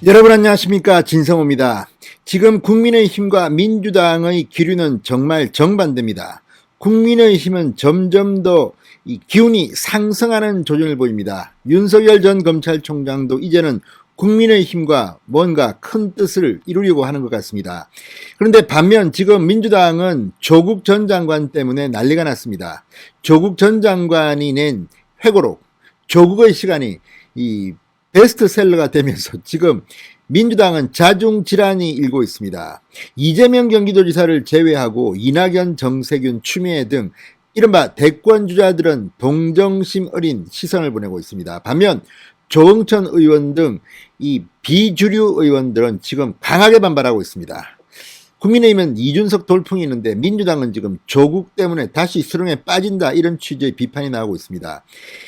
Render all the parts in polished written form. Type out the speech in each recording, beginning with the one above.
여러분 안녕하십니까, 진성호입니다. 지금 국민의힘과 민주당의 기류는 정말 정반대입니다. 국민의힘은 점점 더 이 기운이 상승하는 조짐을 보입니다. 윤석열 전 검찰총장도 이제는 국민의힘과 뭔가 큰 뜻을 이루려고 하는 것 같습니다. 그런데 반면 지금 민주당은 조국 전 장관 때문에 난리가 났습니다. 조국 전 장관이 낸 회고록, 조국의 시간이 이 베스트셀러가 되면서 지금 민주당은 자중질환이 일고 있습니다. 이재명 경기도지사를 제외하고 이낙연, 정세균, 추미애 등 이른바 대권주자들은 동정심 어린 시선을 보내고 있습니다. 반면 조응천 의원 등 이 비주류 의원들은 지금 강하게 반발하고 있습니다. 국민의힘은 이준석 돌풍이 있는데 민주당은 지금 조국 때문에 다시 수렁에 빠진다, 이런 취지의 비판이 나오고 있습니다.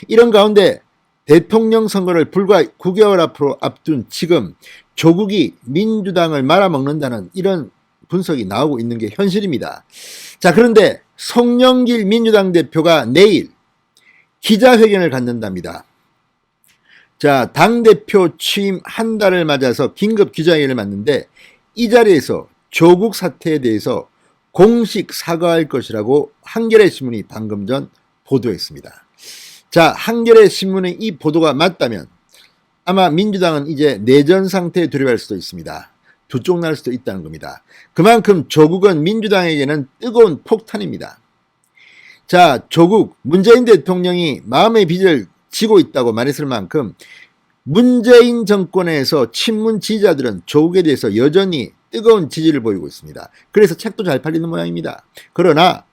이런 가운데 대통령 선거를 불과 9개월 앞으로 앞둔 지금 조국이 민주당을 말아먹는다는 이런 분석이 나오고 있는 게 현실입니다. 자, 그런데 송영길 민주당 대표가 내일 기자회견을 갖는답니다. 자, 당대표 취임 한 달을 맞아서 긴급 기자회견을 맞는데 이 자리에서 조국 사태에 대해서 공식 사과할 것이라고 한겨레 신문이 방금 전 보도했습니다. 자, 한겨레 신문의 이 보도가 맞다면 아마 민주당은 이제 내전 상태에 들어갈 수도 있습니다. 두 쪽 날 수도 있다는 겁니다. 그만큼 조국은 민주당에게는 뜨거운 폭탄입니다. 자, 조국, 문재인 대통령이 마음의 빚을 지고 있다고 말했을 만큼 문재인 정권에서 친문 지지자들은 조국에 대해서 여전히 뜨거운 지지를 보이고 있습니다. 그래서 책도 잘 팔리는 모양입니다. 그러나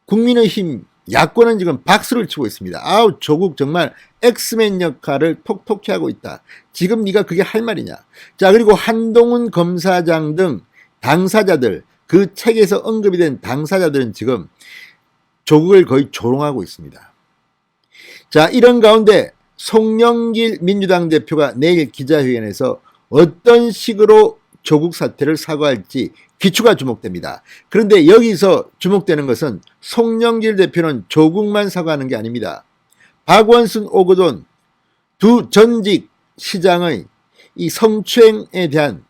국민의힘 야권은 지금 박수를 치고 있습니다. 아우, 조국 정말 엑스맨 역할을 톡톡히 하고 있다. 지금 네가 그게 할 말이냐. 자, 그리고 한동훈 검사장 등 당사자들, 그 책에서 언급이 된 당사자들은 지금 조국을 거의 조롱하고 있습니다. 자, 이런 가운데 송영길 민주당 대표가 내일 기자회견에서 어떤 식으로 조국 사태를 사과할지 귀추가 주목됩니다. 그런데 여기서 주목되는 것은 송영길 대표는 조국만 사과하는 게 아닙니다. 박원순, 오거돈 두 전직 시장의 이 성추행에 대한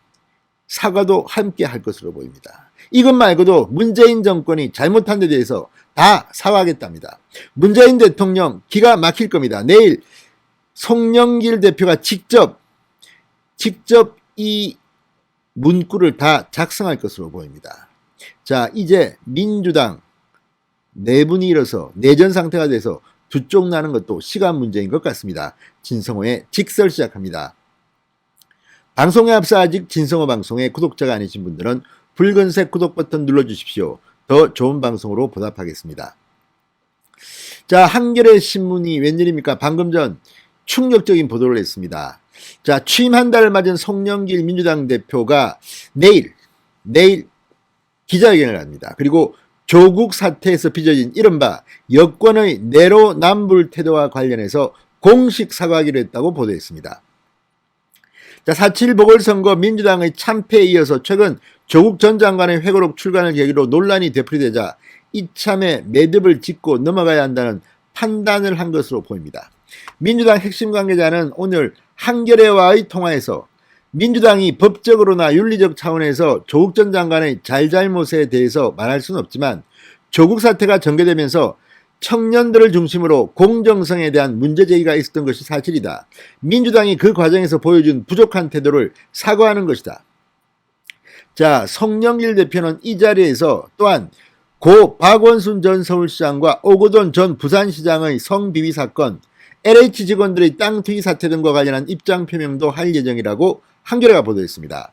사과도 함께 할 것으로 보입니다. 이것 말고도 문재인 정권이 잘못한 데 대해서 다 사과하겠답니다. 문재인 대통령 기가 막힐 겁니다. 내일 송영길 대표가 직접 이 문구를 다 작성할 것으로 보입니다. 자, 이제 민주당 내분이 일어서 내전 상태가 돼서 두 쪽 나는 것도 시간 문제인 것 같습니다. 진성호의 직설 시작합니다. 방송에 앞서 아직 진성호 방송의 구독자가 아니신 분들은 붉은색 구독 버튼 눌러주십시오. 더 좋은 방송으로 보답하겠습니다. 자, 한겨레 신문이 웬일입니까? 방금 전 충격적인 보도를 했습니다. 자, 취임 한 달을 맞은 송영길 민주당 대표가 내일 기자회견을 합니다. 그리고 조국 사태에서 빚어진 이른바 여권의 내로남불 태도와 관련해서 공식 사과하기로 했다고 보도했습니다. 자, 4.7 보궐선거 민주당의 참패에 이어서 최근 조국 전 장관의 회고록 출간을 계기로 논란이 되풀이되자 이참에 매듭을 짓고 넘어가야 한다는 판단을 한 것으로 보입니다. 민주당 핵심 관계자는 오늘 한겨레와의 통화에서 민주당이 법적으로나 윤리적 차원에서 조국 전 장관의 잘잘못에 대해서 말할 수는 없지만 조국 사태가 전개되면서 청년들을 중심으로 공정성에 대한 문제제기가 있었던 것이 사실이다. 민주당이 그 과정에서 보여준 부족한 태도를 사과하는 것이다. 자, 송영길 대표는 이 자리에서 또한 고 박원순 전 서울시장과 오거돈 전 부산시장의 성비위 사건, LH 직원들의 땅 투기 사태 등과 관련한 입장 표명도 할 예정이라고 한겨레가 보도했습니다.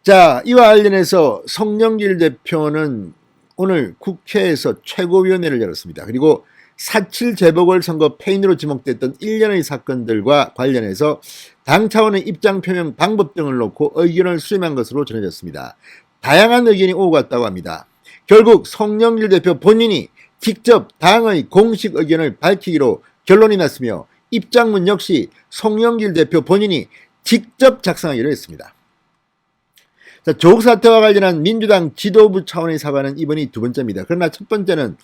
자, 이와 관련해서 송영길 대표는 오늘 국회에서 최고위원회를 열었습니다. 그리고 4.7 재보궐선거 패인으로 지목됐던 일련의 사건들과 관련해서 당 차원의 입장 표명 방법 등을 놓고 의견을 수렴한 것으로 전해졌습니다. 다양한 의견이 오고 갔다고 합니다. 결국 송영길 대표 본인이 직접 당의 공식 의견을 밝히기로 결론이 났으며 입장문 역시 송영길 대표 본인이 직접 작성하기로 했습니다. 자, 조국 사태와 관련한 민주당 지도부 차원의 사과는 이번이 두 번째입니다. 그러나 첫 번째는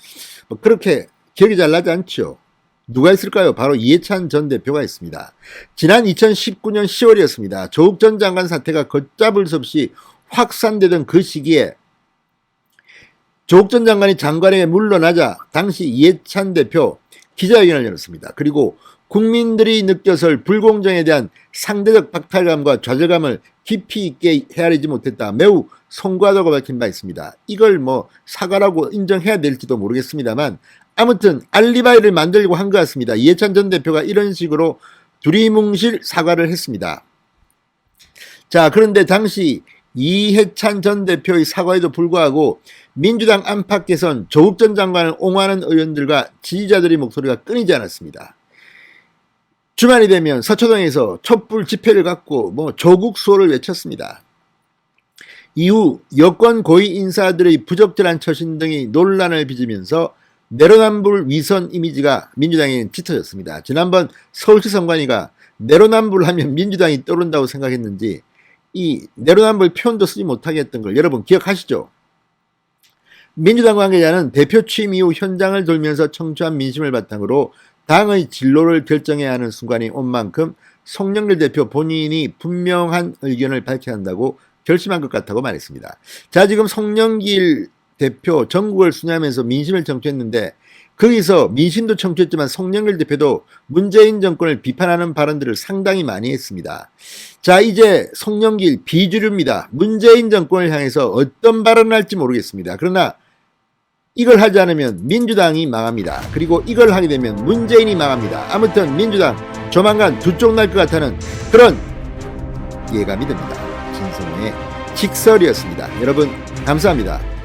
그렇게 기억이 잘 나지 않죠. 누가 있을까요? 바로 이해찬 전 대표가 있습니다. 지난 2019년 10월이었습니다. 조국 전 장관 사태가 걷잡을 수 없이 확산되던 그 시기에 조국 전 장관이 장관에게 물러나자 당시 이해찬 대표 기자회견을 열었습니다. 그리고 국민들이 느껴설 불공정에 대한 상대적 박탈감과 좌절감을 깊이 있게 헤아리지 못했다. 매우 송구하다고 밝힌 바 있습니다. 이걸 뭐 사과라고 인정해야 될지도 모르겠습니다만 아무튼 알리바이를 만들려고 한 것 같습니다. 이해찬 전 대표가 이런 식으로 두리뭉실 사과를 했습니다. 자, 그런데 당시 이해찬 전 대표의 사과에도 불구하고 민주당 안팎에선 조국 전 장관을 옹호하는 의원들과 지지자들의 목소리가 끊이지 않았습니다. 주말이 되면 서초동에서 촛불 집회를 갖고 조국 수호를 외쳤습니다. 이후 여권 고위 인사들의 부적절한 처신 등이 논란을 빚으면서 내로남불 위선 이미지가 민주당에는 짙어졌습니다. 지난번 서울시 선관위가 내로남불 하면 민주당이 떠오른다고 생각했는지 이 내로남불 표현도 쓰지 못하게 했던 걸 여러분 기억하시죠? 민주당 관계자는 대표 취임 이후 현장을 돌면서 청취한 민심을 바탕으로 당의 진로를 결정해야 하는 순간이 온 만큼 송영길 대표 본인이 분명한 의견을 밝혀야 한다고 결심한 것 같다고 말했습니다. 자, 지금 송영길 대표 전국을 순회하면서 민심을 청취했는데 거기서 민심도 청취했지만 송영길 대표도 문재인 정권을 비판하는 발언들을 상당히 많이 했습니다. 자, 이제 송영길 비주류입니다. 문재인 정권을 향해서 어떤 발언을 할지 모르겠습니다. 그러나 이걸 하지 않으면 민주당이 망합니다. 그리고 이걸 하게 되면 문재인이 망합니다. 아무튼 민주당 조만간 두 쪽 날 것 같다는 그런 예감이 듭니다. 진성의 직설이었습니다. 여러분 감사합니다.